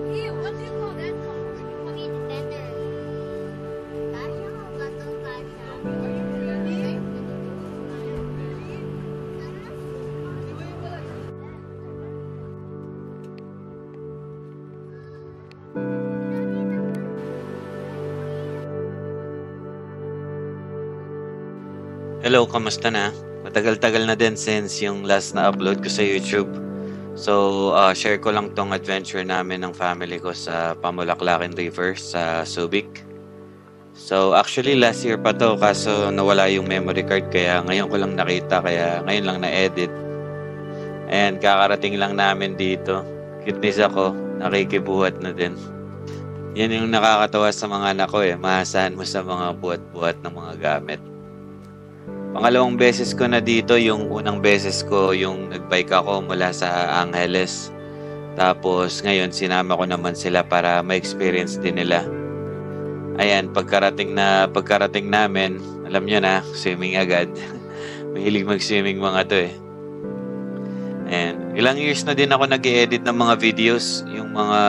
Ew, what do you call that called? I mean, leather. Kasha o batong kasha? Are you ready? Hello, kamusta na? Matagal-tagal na din since yung last na upload ko sa YouTube. So, share ko lang tong adventure namin ng family ko sa Pamulaklakin River sa Subic. So, actually last year pa to kaso nawala yung memory card kaya ngayon ko lang nakita kaya ngayon lang na-edit. And kakarating lang namin dito. Kitnis ako, nakikibuhat na din. Yan yung nakakatawa sa mga anak ko Maasahan mo sa mga buhat-buhat ng mga gamit. Pangalawang beses ko na dito, yung unang beses ko yung nagbike ako mula sa Angeles. Tapos ngayon sinama ko naman sila para ma-experience din nila. Ayan, pagkarating namin, alam nyo na, swimming agad. Mahilig mag-swimming mga to And ilang years na din ako nag-i-edit ng mga videos. Yung mga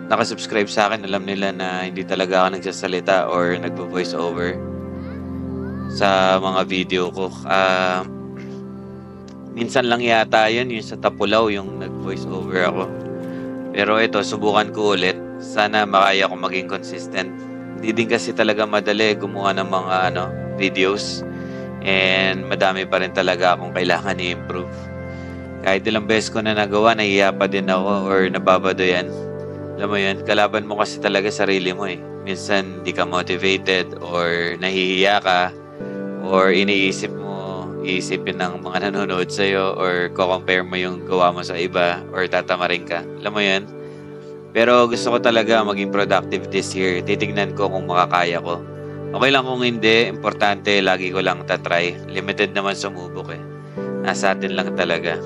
nakasubscribe sa akin, alam nila na hindi talaga ako nagsasalita or nagvo-voice over sa mga video ko. Minsan lang yata yun, yung sa Tapulaw, yung nag-voice over ako. Pero ito, subukan ko ulit. Sana makaya ko maging consistent. Hindi din kasi talaga madali gumawa ng mga videos. And madami pa rin talaga akong kailangan i-improve. Kahit ilang beses ko na nagawa, nahiya pa din ako or nababado yan. Alam mo yun, kalaban mo kasi talaga sarili mo Minsan di ka motivated or nahihiya ka or iisipin ng mga nanonood sa'yo or ko-compare mo yung gawa mo sa iba or tatamarin ka. Alam mo yun? Pero gusto ko talaga maging productive this year. Titignan ko kung makakaya ko. Okay lang kung hindi, importante, lagi ko lang tatry. Limited naman sumubok Nasa atin lang talaga.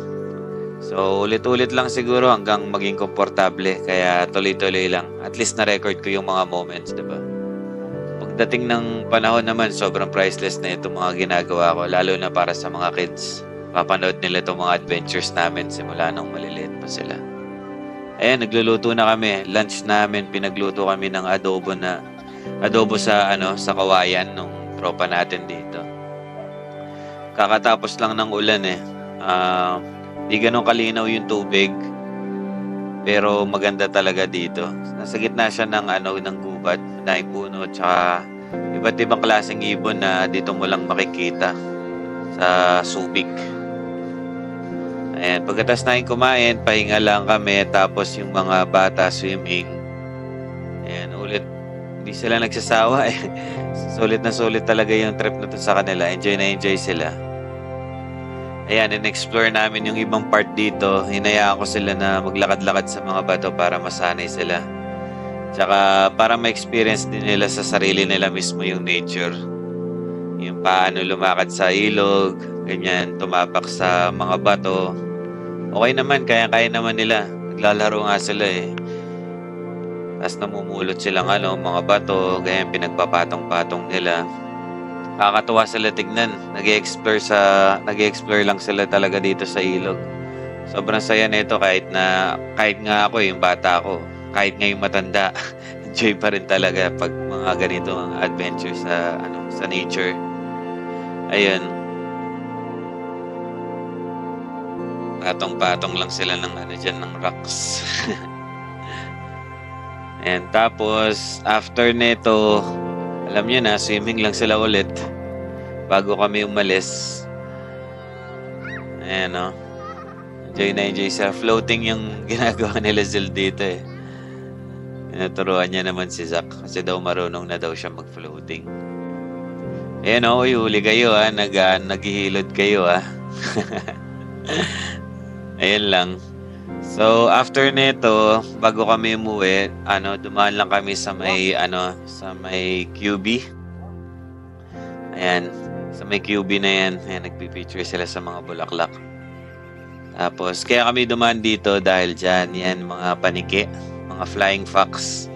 So, ulit-ulit lang siguro hanggang maging komportable. Kaya tuloy-tuloy lang. At least na-record ko yung mga moments, diba? Pagdating ng panahon naman, sobrang priceless na itong mga ginagawa ko. Lalo na para sa mga kids. Papanood nila itong mga adventures namin simula nung maliliit pa sila. Ayan, nagluluto na kami. Lunch namin, pinagluto kami ng adobo sa kawayan nung tropa natin dito. Kakatapos lang ng ulan Di ganun kalinaw yung tubig. Pero maganda talaga dito. Nasa gitna siya ng gubat, ng puno, tsaka iba't ibang klaseng ibon na dito mo lang makikita sa Subic. Ayan, pagkatapos namin kumain, pahinga lang kami, tapos yung mga bata swimming. Ayan, ulit, hindi sila nagsasawa Sulit na sulit talaga yung trip na to sa kanila. Enjoy na enjoy sila. Ayan, in-explore namin yung ibang part dito. Hinayaan ko sila na maglakad-lakad sa mga bato para masanay sila. Tsaka para ma-experience din nila sa sarili nila mismo yung nature. Yung paano lumakad sa ilog, ganyan, tumapak sa mga bato. Okay naman, kaya-kaya naman nila. Naglalaro nga sila Tapos namumulot silang mga bato, ganyan, pinagpapatong-patong nila. Kakatuwa sila tignan. Nag-explore lang sila talaga dito sa ilog. Sobrang saya nito kahit nga ako yung bata ako. Kahit nga yung matanda. Enjoy pa rin talaga pag mga ganito ang adventure sa nature. Ayun. Patong-patong lang sila ng ng rocks. And tapos after nito, alam niyo na, swimming lang sila ulit bago kami umalis. Ayan Enjoy na enjoy sa floating yung ginagawa nila Zil dito Tinuturuan niya naman si Zach kasi daw marunong na daw siya mag-floating. Ayan huli kayo naghihilod kayo Ayan lang. So, after nito, bago kami umuwi, dumaan lang kami sa may QB. Ayan, sa may QB na yan. Ayan, nagpipicture sila sa mga bulaklak. Tapos, kaya kami dumaan dito dahil dyan, yan, mga paniki, mga flying fox,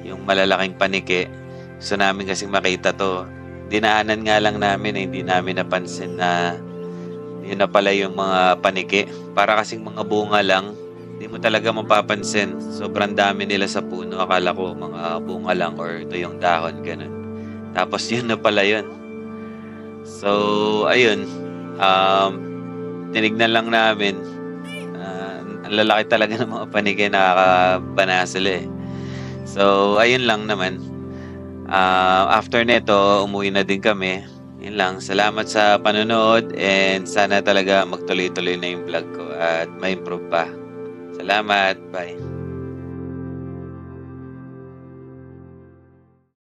yung malalaking paniki. Gusto namin kasing makita to. Dinaanan nga lang namin, hindi namin napansin na yun na pala yung mga paniki. Para kasing mga bunga lang. Hindi mo talaga mapapansin. Sobrang dami nila sa puno. Akala ko mga bunga lang or ito yung dahon, ganun. Tapos yun na pala yun. So, ayun. Tinignan lang namin. Ang lalaki talaga ng mga paniki. Nakakabana sila eh. So, ayun lang naman. After neto, umuwi na din kami. Yun lang. Salamat sa panonood and sana talaga magtuloy-tuloy na yung vlog ko at ma-improve pa. Salamat. Bye.